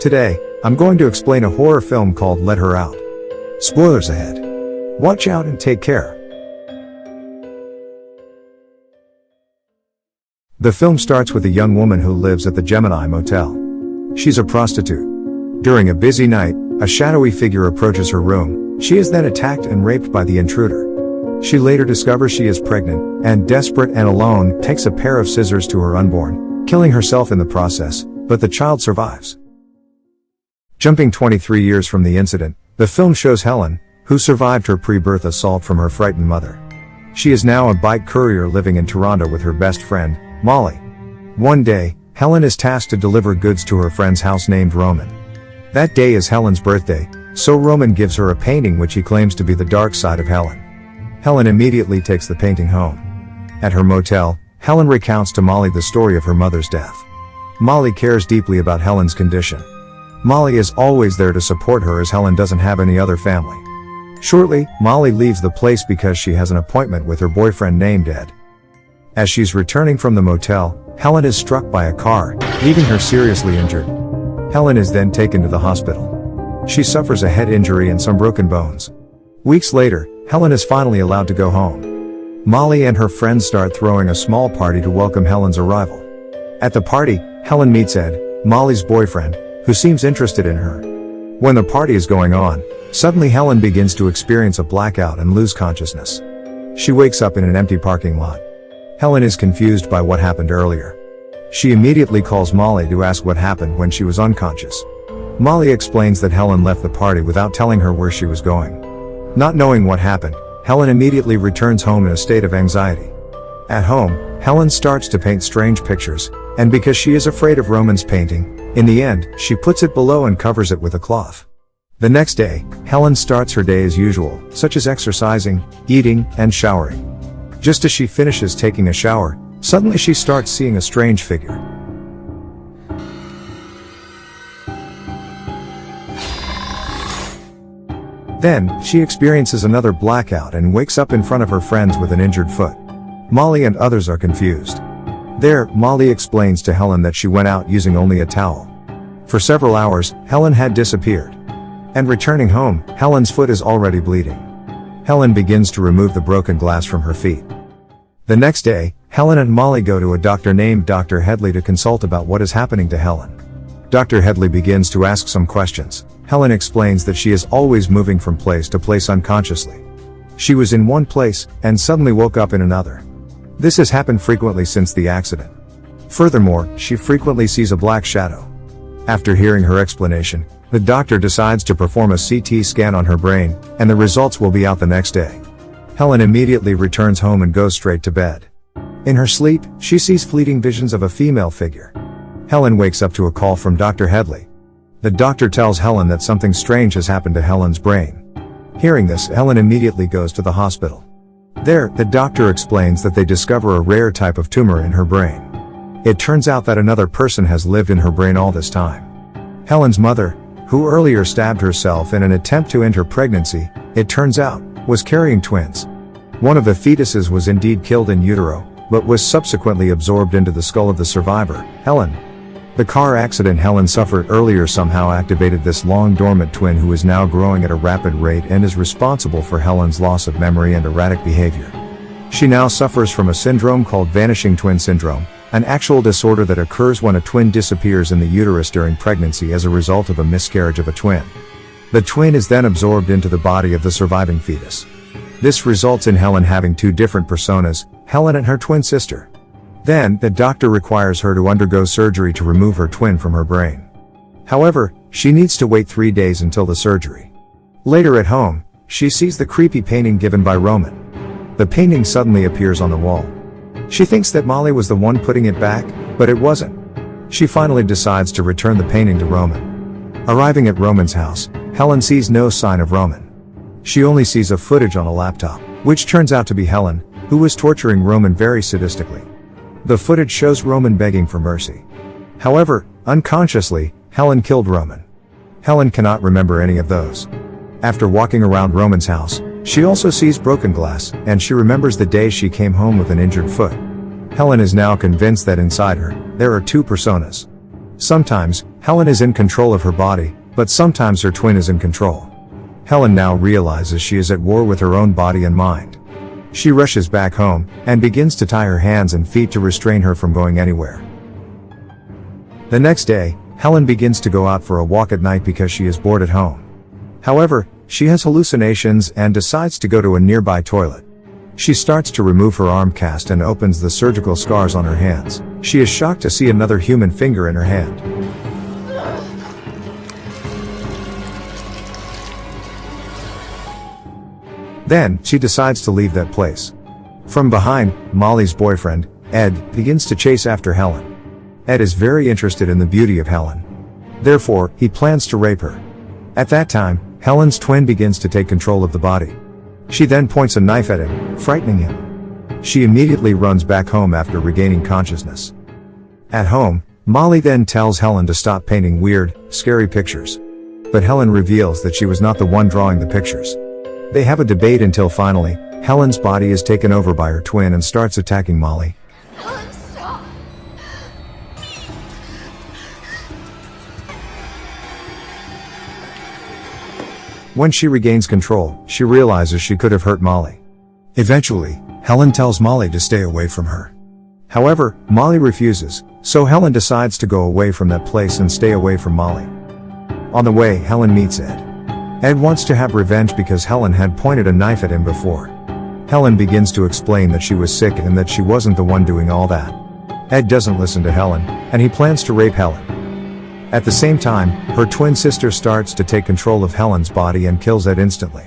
Today, I'm going to explain a horror film called Let Her Out. Spoilers ahead. Watch out and take care. The film starts with a young woman who lives at the Gemini Motel. She's a prostitute. During a busy night, a shadowy figure approaches her room. She is then attacked and raped by the intruder. She later discovers she is pregnant, and desperate and alone, takes a pair of scissors to her unborn, killing herself in the process, but the child survives. Jumping 23 years from the incident, the film shows Helen, who survived her pre-birth assault from her frightened mother. She is now a bike courier living in Toronto with her best friend, Molly. One day, Helen is tasked to deliver goods to her friend's house named Roman. That day is Helen's birthday, so Roman gives her a painting which he claims to be the dark side of Helen. Helen immediately takes the painting home. At her motel, Helen recounts to Molly the story of her mother's death. Molly cares deeply about Helen's condition. Molly is always there to support her as Helen doesn't have any other family. Shortly, Molly leaves the place because she has an appointment with her boyfriend named Ed. As she's returning from the motel, Helen is struck by a car, leaving her seriously injured. Helen is then taken to the hospital. She suffers a head injury and some broken bones. Weeks later, Helen is finally allowed to go home. Molly and her friends start throwing a small party to welcome Helen's arrival. At the party, Helen meets Ed, Molly's boyfriend, who seems interested in her. When the party is going on, suddenly Helen begins to experience a blackout and lose consciousness. She wakes up in an empty parking lot. Helen is confused by what happened earlier. She immediately calls Molly to ask what happened when she was unconscious. Molly explains that Helen left the party without telling her where she was going. Not knowing what happened, Helen immediately returns home in a state of anxiety. At home, Helen starts to paint strange pictures, and because she is afraid of Roman's painting, in the end, she puts it below and covers it with a cloth. The next day, Helen starts her day as usual, such as exercising, eating, and showering. Just as she finishes taking a shower, suddenly she starts seeing a strange figure. Then, she experiences another blackout and wakes up in front of her friends with an injured foot. Molly and others are confused. There, Molly explains to Helen that she went out using only a towel. For several hours, Helen had disappeared. And returning home, Helen's foot is already bleeding. Helen begins to remove the broken glass from her feet. The next day, Helen and Molly go to a doctor named Dr. Headley to consult about what is happening to Helen. Dr. Headley begins to ask some questions. Helen explains that she is always moving from place to place unconsciously. She was in one place, and suddenly woke up in another. This has happened frequently since the accident. Furthermore, she frequently sees a black shadow. After hearing her explanation, the doctor decides to perform a CT scan on her brain, and the results will be out the next day. Helen immediately returns home and goes straight to bed. In her sleep, she sees fleeting visions of a female figure. Helen wakes up to a call from Dr. Headley. The doctor tells Helen that something strange has happened to Helen's brain. Hearing this, Helen immediately goes to the hospital. There, the doctor explains that they discover a rare type of tumor in her brain. It turns out that another person has lived in her brain all this time. Helen's mother, who earlier stabbed herself in an attempt to end her pregnancy, it turns out, was carrying twins. One of the fetuses was indeed killed in utero, but was subsequently absorbed into the skull of the survivor, Helen. The car accident Helen suffered earlier somehow activated this long-dormant twin who is now growing at a rapid rate and is responsible for Helen's loss of memory and erratic behavior. She now suffers from a syndrome called vanishing twin syndrome, an actual disorder that occurs when a twin disappears in the uterus during pregnancy as a result of a miscarriage of a twin. The twin is then absorbed into the body of the surviving fetus. This results in Helen having two different personas, Helen and her twin sister. Then, the doctor requires her to undergo surgery to remove her twin from her brain. However, she needs to wait 3 days until the surgery. Later at home, she sees the creepy painting given by Roman. The painting suddenly appears on the wall. She thinks that Molly was the one putting it back, but it wasn't. She finally decides to return the painting to Roman. Arriving at Roman's house, Helen sees no sign of Roman. She only sees a footage on a laptop, which turns out to be Helen, who was torturing Roman very sadistically. The footage shows Roman begging for mercy. However, unconsciously, Helen killed Roman. Helen cannot remember any of those. After walking around Roman's house, she also sees broken glass, and she remembers the day she came home with an injured foot. Helen is now convinced that inside her, there are two personas. Sometimes, Helen is in control of her body, but sometimes her twin is in control. Helen now realizes she is at war with her own body and mind. She rushes back home, and begins to tie her hands and feet to restrain her from going anywhere. The next day, Helen begins to go out for a walk at night because she is bored at home. However, she has hallucinations and decides to go to a nearby toilet. She starts to remove her arm cast and opens the surgical scars on her hands. She is shocked to see another human finger in her hand. Then, she decides to leave that place. From behind, Molly's boyfriend, Ed, begins to chase after Helen. Ed is very interested in the beauty of Helen. Therefore, he plans to rape her. At that time, Helen's twin begins to take control of the body. She then points a knife at him, frightening him. She immediately runs back home after regaining consciousness. At home, Molly then tells Helen to stop painting weird, scary pictures. But Helen reveals that she was not the one drawing the pictures. They have a debate until finally, Helen's body is taken over by her twin and starts attacking Molly. Stop. When she regains control, she realizes she could have hurt Molly. Eventually, Helen tells Molly to stay away from her. However, Molly refuses, so Helen decides to go away from that place and stay away from Molly. On the way, Helen meets Ed. Ed wants to have revenge because Helen had pointed a knife at him before. Helen begins to explain that she was sick and that she wasn't the one doing all that. Ed doesn't listen to Helen, and he plans to rape Helen. At the same time, her twin sister starts to take control of Helen's body and kills Ed instantly.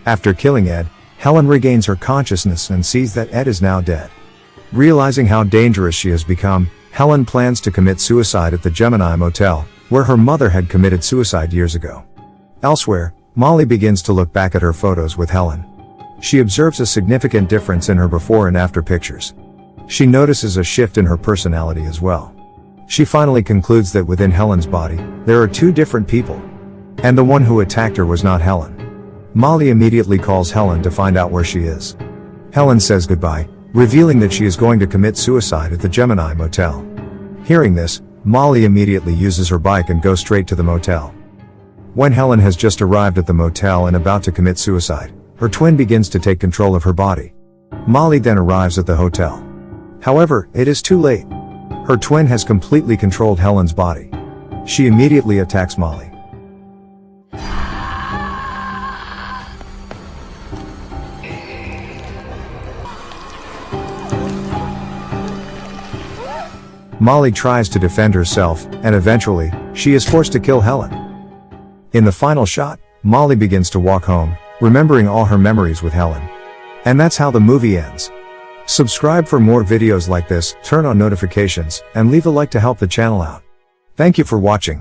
After killing Ed, Helen regains her consciousness and sees that Ed is now dead. Realizing how dangerous she has become, Helen plans to commit suicide at the Gemini Motel, where her mother had committed suicide years ago. Elsewhere, Molly begins to look back at her photos with Helen. She observes a significant difference in her before and after pictures. She notices a shift in her personality as well. She finally concludes that within Helen's body, there are two different people. And the one who attacked her was not Helen. Molly immediately calls Helen to find out where she is. Helen says goodbye, revealing that she is going to commit suicide at the Gemini Motel. Hearing this, Molly immediately uses her bike and goes straight to the motel. When Helen has just arrived at the motel and about to commit suicide, her twin begins to take control of her body. Molly then arrives at the hotel. However, it is too late. Her twin has completely controlled Helen's body. She immediately attacks Molly. Molly tries to defend herself, and eventually, she is forced to kill Helen. In the final shot, Molly begins to walk home, remembering all her memories with Helen. And that's how the movie ends. Subscribe for more videos like this, turn on notifications, and leave a like to help the channel out. Thank you for watching.